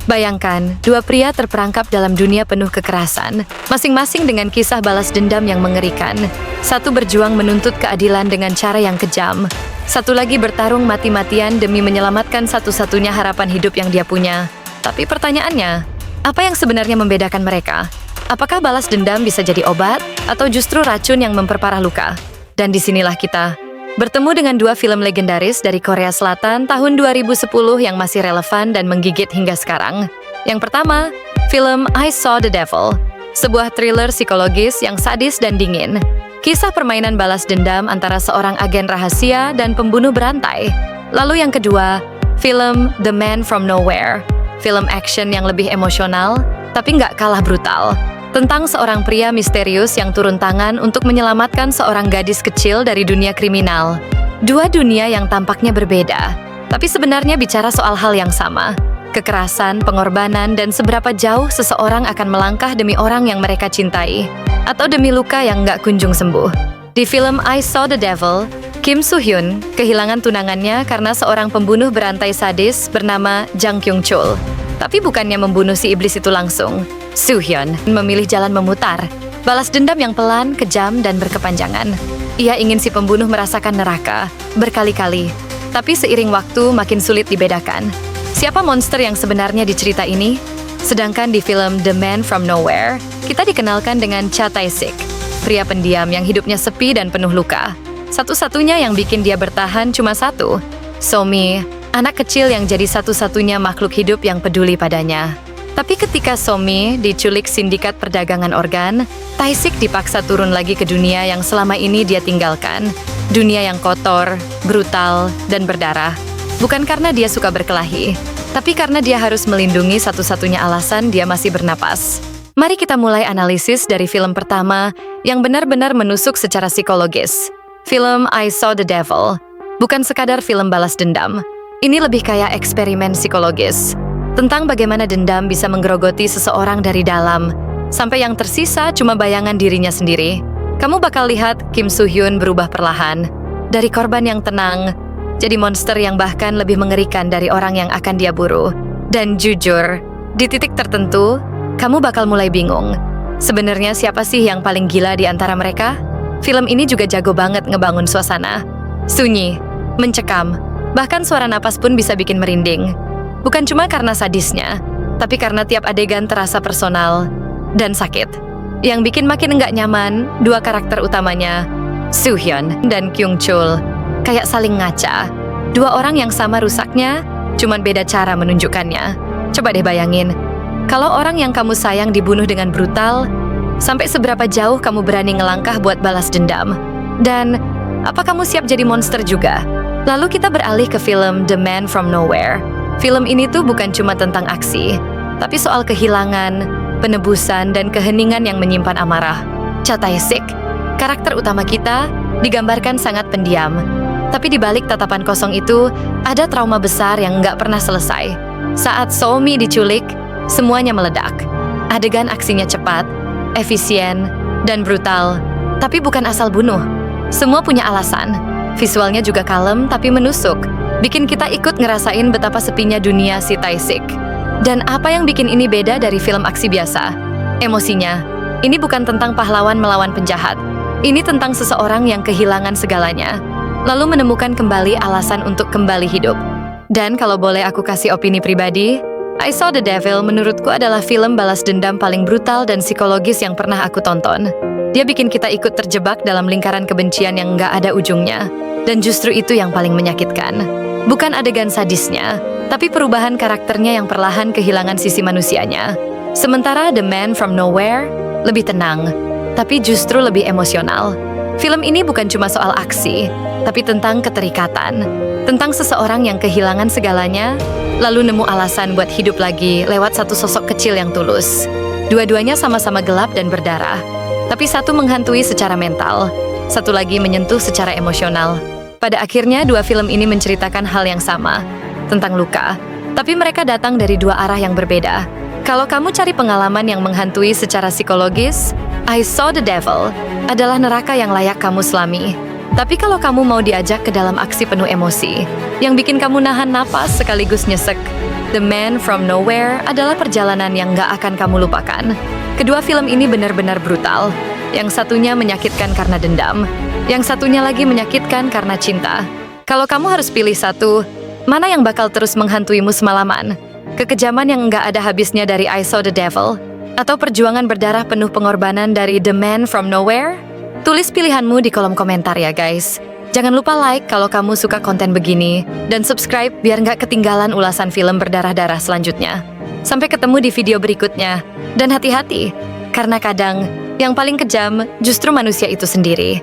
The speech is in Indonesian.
Bayangkan, dua pria terperangkap dalam dunia penuh kekerasan, masing-masing dengan kisah balas dendam yang mengerikan. Satu berjuang menuntut keadilan dengan cara yang kejam. Satu lagi bertarung mati-matian demi menyelamatkan satu-satunya harapan hidup yang dia punya. Tapi pertanyaannya, apa yang sebenarnya membedakan mereka? Apakah balas dendam bisa jadi obat, atau justru racun yang memperparah luka? Dan disinilah kita bertemu dengan dua film legendaris dari Korea Selatan tahun 2010 yang masih relevan dan menggigit hingga sekarang. Yang pertama, film I Saw the Devil, sebuah thriller psikologis yang sadis dan dingin. Kisah permainan balas dendam antara seorang agen rahasia dan pembunuh berantai. Lalu yang kedua, film The Man from Nowhere, film action yang lebih emosional, tapi nggak kalah brutal. Tentang seorang pria misterius yang turun tangan untuk menyelamatkan seorang gadis kecil dari dunia kriminal. Dua dunia yang tampaknya berbeda, tapi sebenarnya bicara soal hal yang sama. Kekerasan, pengorbanan, dan seberapa jauh seseorang akan melangkah demi orang yang mereka cintai, atau demi luka yang nggak kunjung sembuh. Di film I Saw the Devil, Kim Soo Hyun kehilangan tunangannya karena seorang pembunuh berantai sadis bernama Jang Kyung Chul. Tapi bukannya membunuh si iblis itu langsung. Soo Hyun memilih jalan memutar, balas dendam yang pelan, kejam, dan berkepanjangan. Ia ingin si pembunuh merasakan neraka, berkali-kali. Tapi seiring waktu makin sulit dibedakan. Siapa monster yang sebenarnya di cerita ini? Sedangkan di film The Man from Nowhere, kita dikenalkan dengan Cha Tae-sik, pria pendiam yang hidupnya sepi dan penuh luka. Satu-satunya yang bikin dia bertahan cuma satu, So-mi, anak kecil yang jadi satu-satunya makhluk hidup yang peduli padanya. Tapi ketika So-mi diculik sindikat perdagangan organ, Tae-sik dipaksa turun lagi ke dunia yang selama ini dia tinggalkan. Dunia yang kotor, brutal, dan berdarah. Bukan karena dia suka berkelahi, tapi karena dia harus melindungi satu-satunya alasan dia masih bernapas. Mari kita mulai analisis dari film pertama yang benar-benar menusuk secara psikologis. Film I Saw the Devil. Bukan sekadar film balas dendam. Ini lebih kayak eksperimen psikologis. Tentang bagaimana dendam bisa menggerogoti seseorang dari dalam, sampai yang tersisa cuma bayangan dirinya sendiri. Kamu bakal lihat Kim Soo Hyun berubah perlahan, dari korban yang tenang, jadi monster yang bahkan lebih mengerikan dari orang yang akan dia buru. Dan jujur, di titik tertentu, kamu bakal mulai bingung. Sebenarnya siapa sih yang paling gila di antara mereka? Film ini juga jago banget ngebangun suasana. Sunyi, mencekam, bahkan suara napas pun bisa bikin merinding. Bukan cuma karena sadisnya, tapi karena tiap adegan terasa personal dan sakit. Yang bikin makin enggak nyaman, dua karakter utamanya, Soo Hyun dan Kyung Chul, kayak saling ngaca. Dua orang yang sama rusaknya, cuman beda cara menunjukkannya. Coba deh bayangin, kalau orang yang kamu sayang dibunuh dengan brutal, sampai seberapa jauh kamu berani ngelangkah buat balas dendam? Dan apa kamu siap jadi monster juga? Lalu kita beralih ke film The Man from Nowhere. Film ini tuh bukan cuma tentang aksi, tapi soal kehilangan, penebusan, dan keheningan yang menyimpan amarah. Cha Tae-sik, karakter utama kita, digambarkan sangat pendiam. Tapi di balik tatapan kosong itu, ada trauma besar yang nggak pernah selesai. Saat So-mi diculik, semuanya meledak. Adegan aksinya cepat, efisien, dan brutal. Tapi bukan asal bunuh. Semua punya alasan. Visualnya juga kalem tapi menusuk. Bikin kita ikut ngerasain betapa sepinya dunia si Tae-sik. Dan apa yang bikin ini beda dari film aksi biasa? Emosinya. Ini bukan tentang pahlawan melawan penjahat. Ini tentang seseorang yang kehilangan segalanya, lalu menemukan kembali alasan untuk kembali hidup. Dan kalau boleh aku kasih opini pribadi, I Saw the Devil menurutku adalah film balas dendam paling brutal dan psikologis yang pernah aku tonton. Dia bikin kita ikut terjebak dalam lingkaran kebencian yang nggak ada ujungnya. Dan justru itu yang paling menyakitkan. Bukan adegan sadisnya, tapi perubahan karakternya yang perlahan kehilangan sisi manusianya. Sementara The Man from Nowhere lebih tenang, tapi justru lebih emosional. Film ini bukan cuma soal aksi, tapi tentang keterikatan. Tentang seseorang yang kehilangan segalanya, lalu nemu alasan buat hidup lagi lewat satu sosok kecil yang tulus. Dua-duanya sama-sama gelap dan berdarah, tapi satu menghantui secara mental, satu lagi menyentuh secara emosional. Pada akhirnya, dua film ini menceritakan hal yang sama, tentang luka, tapi mereka datang dari dua arah yang berbeda. Kalau kamu cari pengalaman yang menghantui secara psikologis, I Saw the Devil adalah neraka yang layak kamu selami. Tapi kalau kamu mau diajak ke dalam aksi penuh emosi, yang bikin kamu nahan napas sekaligus nyesek, The Man from Nowhere adalah perjalanan yang gak akan kamu lupakan. Kedua film ini benar-benar brutal. Yang satunya menyakitkan karena dendam, yang satunya lagi menyakitkan karena cinta. Kalau kamu harus pilih satu, mana yang bakal terus menghantuimu semalaman? Kekejaman yang nggak ada habisnya dari I Saw the Devil? Atau perjuangan berdarah penuh pengorbanan dari The Man from Nowhere? Tulis pilihanmu di kolom komentar ya guys. Jangan lupa like kalau kamu suka konten begini, dan subscribe biar nggak ketinggalan ulasan film berdarah-darah selanjutnya. Sampai ketemu di video berikutnya. Dan hati-hati, karena kadang yang paling kejam justru manusia itu sendiri.